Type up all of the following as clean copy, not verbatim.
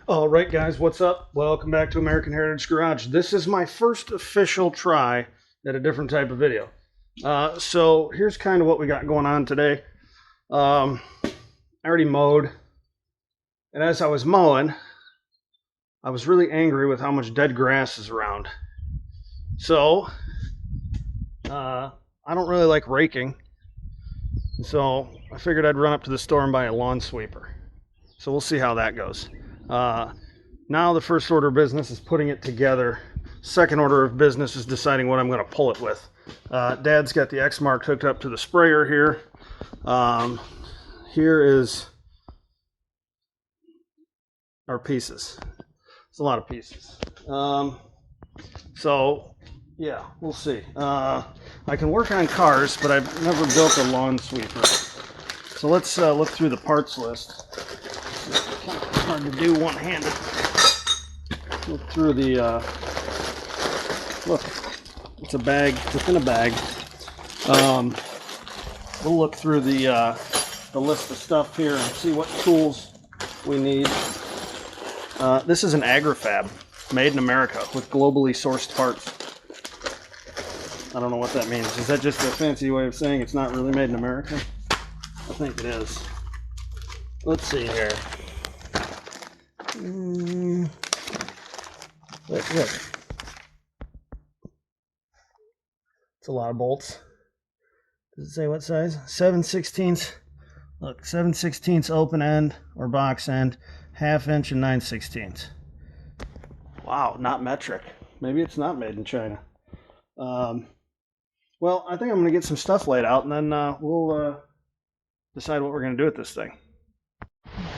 All right, guys, what's up? Welcome back to American Heritage Garage. This is my first official try at a different type of video. So here's kind of what we got going on today. I already mowed, and as I was mowing, I was really angry with how much dead grass is around. So I don't really like raking, so I figured I'd run up to the store and buy a lawn sweeper. So we'll see how that goes. Now the first order of business is putting it together. Second order of business is deciding what I'm going to pull it with. Dad's got the X-Mark hooked up to the sprayer here. Here is our pieces. It's a lot of pieces. So yeah, we'll see. I can work on cars, but I've never built a lawn sweeper. So let's look through the parts list. Kind of hard to do one-handed. Look through the look, it's a bag within a bag. We'll look through the list of stuff here and see what tools we need. This is an Agrifab, made in America with globally sourced parts. I don't know what that means. Is that just a fancy way of saying it's not really made in America? I think it is. Let's see here. Look. It's a lot of bolts. Does it say what size? 7/16. Look, 7/16 open end or box end, 1/2 inch and 9/16. Wow, not metric. Maybe it's not made in China. Well, I think I'm going to get some stuff laid out, and then we'll decide what we're going to do with this thing.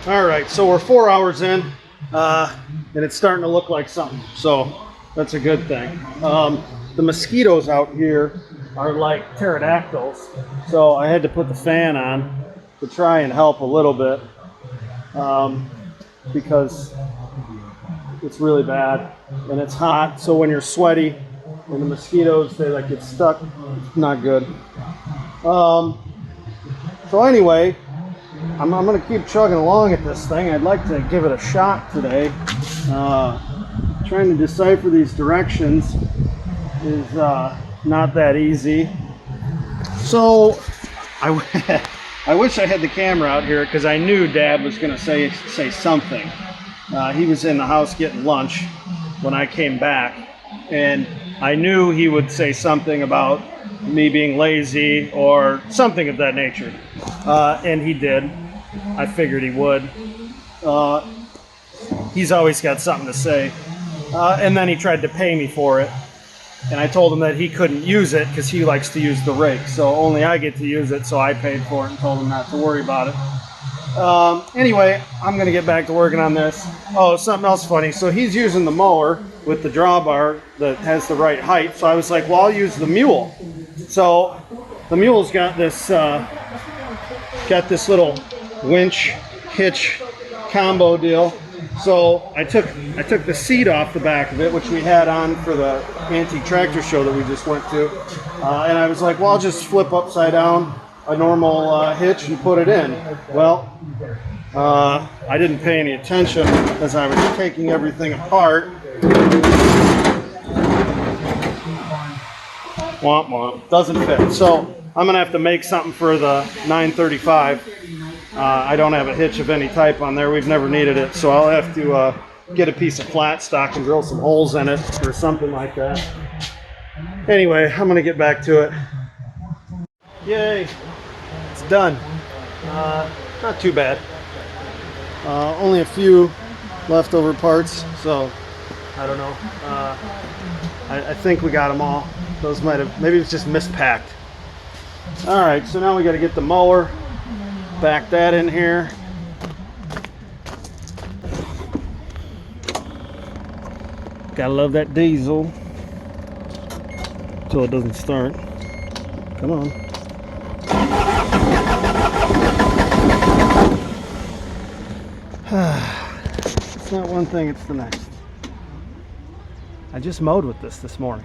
All right, so we're 4 hours in, and it's starting to look like something, so that's a good thing. The mosquitoes out here are like pterodactyls, so I had to put the fan on to try and help a little bit, because it's really bad, and it's hot, so when you're sweaty, and the mosquitoes, they like get stuck, it's not good. So anyway, I'm going to keep chugging along at this thing. I'd like to give it a shot today. Trying to decipher these directions is not that easy. So I wish I had the camera out here because I knew Dad was going to say something. He was in the house getting lunch when I came back, and I knew he would say something about me being lazy or something of that nature. And he did. I figured he would. He's always got something to say. And then he tried to pay me for it. And I told him that he couldn't use it because he likes to use the rake. So only I get to use it, so I paid for it and told him not to worry about it. Anyway, I'm going to get back to working on this. Oh, something else funny. So he's using the mower with the drawbar that has the right height. So I was like, well, I'll use the mule. So the mule's got this little winch hitch combo deal. So I took the seat off the back of it, which we had on for the antique tractor show that we just went to, and I was like, well, I'll just flip upside down a normal hitch and put it in. Well, I didn't pay any attention as I was taking everything apart. Womp womp, doesn't fit. So I'm gonna have to make something for the 935. I don't have a hitch of any type on there. We've never needed it, so I'll have to get a piece of flat stock and drill some holes in it or something like that. Anyway, I'm gonna get back to it. Yay, it's done. Not too bad. Only a few leftover parts, so I don't know. I think we got them all. Those might have, maybe it's just mispacked. All right, so now we got to get the mower, back that in here. Gotta love that diesel until it doesn't start. Come on. It's not one thing, it's the next. I just mowed with this morning.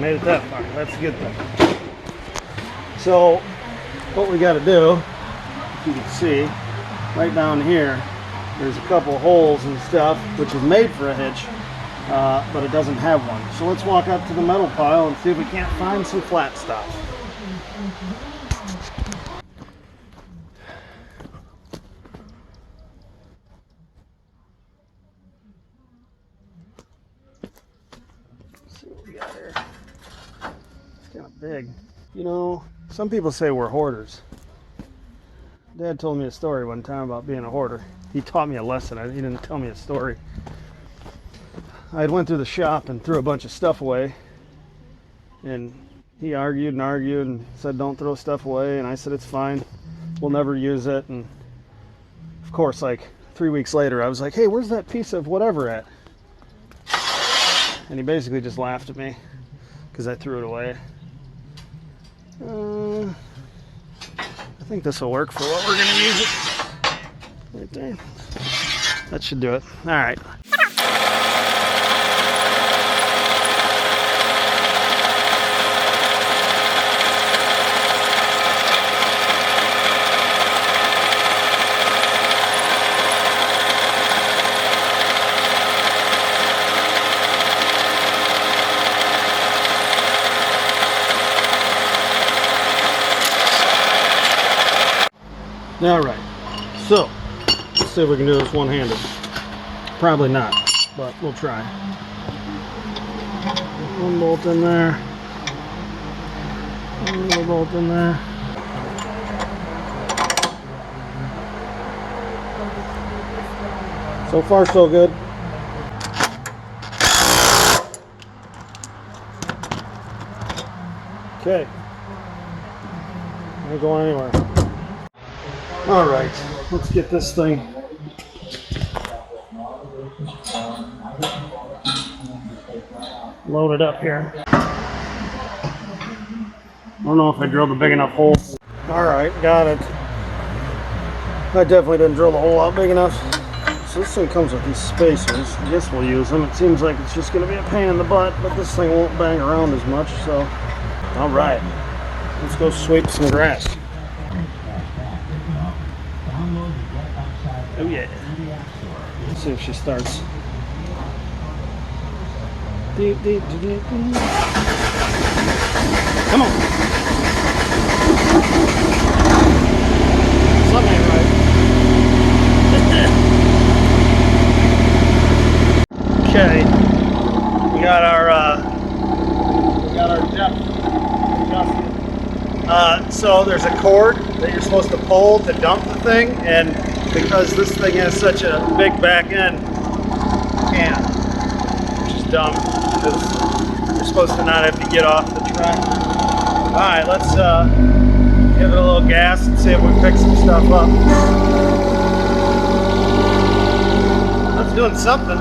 made it that far. That's a good thing. So what we got to do, if you can see, right down here, there's a couple holes and stuff, which is made for a hitch, but it doesn't have one. So let's walk up to the metal pile and see if we can't find some flat stuff. Let's see what we got here. It's kind of big. You know, some people say we're hoarders. Dad told me a story one time about being a hoarder. He taught me a lesson. He didn't tell me a story. I had went through the shop and threw a bunch of stuff away. And he argued and said, don't throw stuff away. And I said, it's fine. We'll never use it. And of course, like 3 weeks later, I was like, hey, where's that piece of whatever at? And he basically just laughed at me because I threw it away. I think this will work for what we're going to use it. Right there. That should do it. All right. All right, so let's see if we can do this one-handed. Probably not, but we'll try. One bolt in there, another bolt in there. So far, so good. Okay, not going anywhere. All right, let's get this thing loaded up here. I don't know if I drilled a big enough hole. All right, got it. I definitely didn't drill the hole out big enough. So this thing comes with these spacers. I guess we'll use them. It seems like it's just going to be a pain in the butt, but this thing won't bang around as much. So, all right, let's go sweep some grass. Oh yeah. Let's see if she starts. Deep, deep, deep, deep. Come on. Something ain't right. Okay. We got our depth adjusted. So there's a cord that you're supposed to pull to dump the thing, and because this thing has such a big back end, you can't, which is dumb because you're supposed to not have to get off the track. All right, let's give it a little gas and see if we pick some stuff up. That's doing something.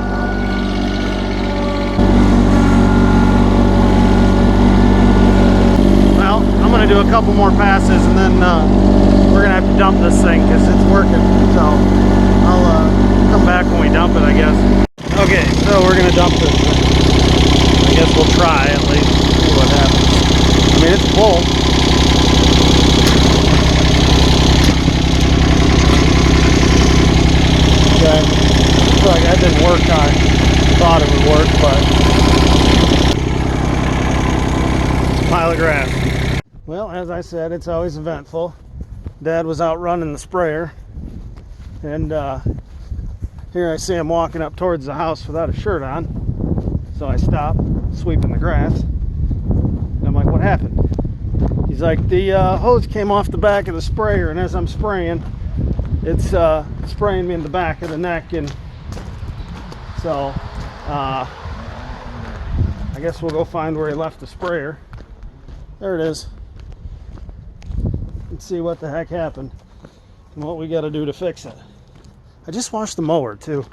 Well, I'm going to do a couple more passes and then we're going to have to dump this thing because it's working. So I'll come back when we dump it, I guess. Okay, so we're going to dump this thing. I guess we'll try at least, see what happens. I mean, it's full. Okay, I feel like that didn't work how I thought it would work, but pile of grass. Well, as I said, it's always eventful. Dad was out running the sprayer, and here I see him walking up towards the house without a shirt on. So I stop, sweeping the grass, and I'm like, what happened? He's like, the hose came off the back of the sprayer, and as I'm spraying, it's spraying me in the back of the neck, and so I guess we'll go find where he left the sprayer. There it is. Let's see what the heck happened and what we got to do to fix it. I just washed the mower too.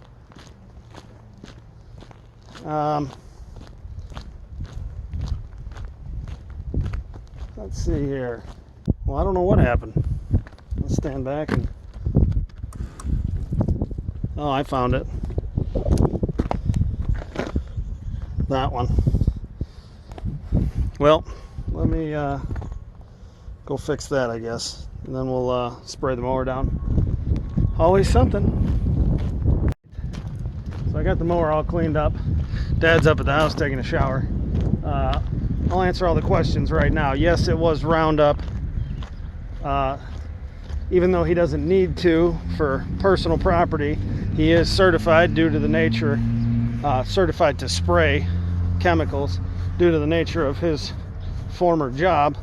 Let's see here. Well, I don't know what happened. Let's stand back and... Oh, I found it. That one. Well, let me go fix that, I guess. And then we'll spray the mower down. Always something. So I got the mower all cleaned up. Dad's up at the house taking a shower. I'll answer all the questions right now. Yes, it was Roundup. Even though he doesn't need to for personal property, he is certified due to the nature, certified to spray chemicals due to the nature of his former job.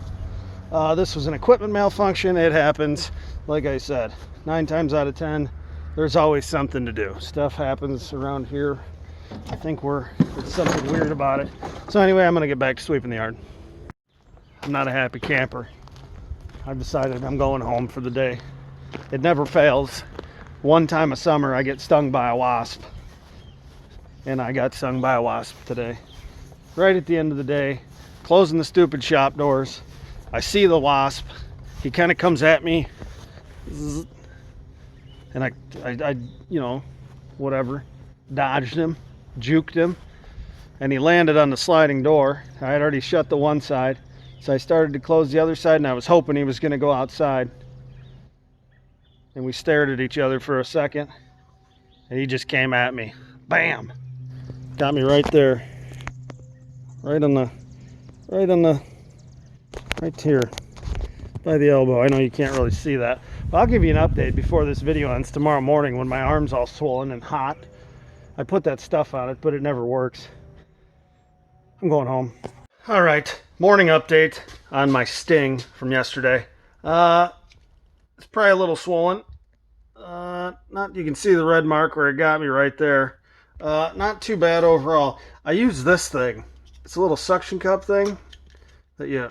This was an equipment malfunction. It happens. Like I said, 9 times out of 10, there's always something to do. Stuff happens around here. I think it's something weird about it. So anyway, I'm gonna get back to sweeping the yard. I'm not a happy camper. I've decided I'm going home for the day. It never fails. One time a summer, I get stung by a wasp. And I got stung by a wasp today. Right at the end of the day, closing the stupid shop doors. I see the wasp. He kind of comes at me. And I, you know, whatever, dodged him, juked him. And he landed on the sliding door. I had already shut the one side. So I started to close the other side, and I was hoping he was going to go outside. And we stared at each other for a second, and he just came at me. Bam! Got me right there. Right here by the elbow. I know you can't really see that, but I'll give you an update before this video ends tomorrow morning when my arm's all swollen and hot. I put that stuff on it, but it never works. I'm going home. All right, morning update on my sting from yesterday. It's probably a little swollen. You can see the red mark where it got me right there. Not too bad overall. I use this thing. It's a little suction cup thing that you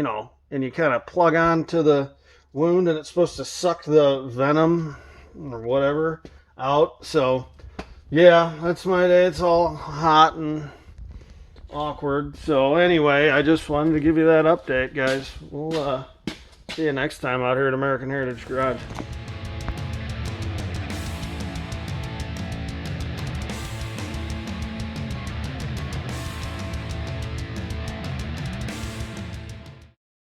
know, and you kind of plug on to the wound, and it's supposed to suck the venom or whatever out. So yeah, that's my day. It's all hot and awkward. So anyway, I just wanted to give you that update, guys. We'll see you next time out here at American Heritage Garage.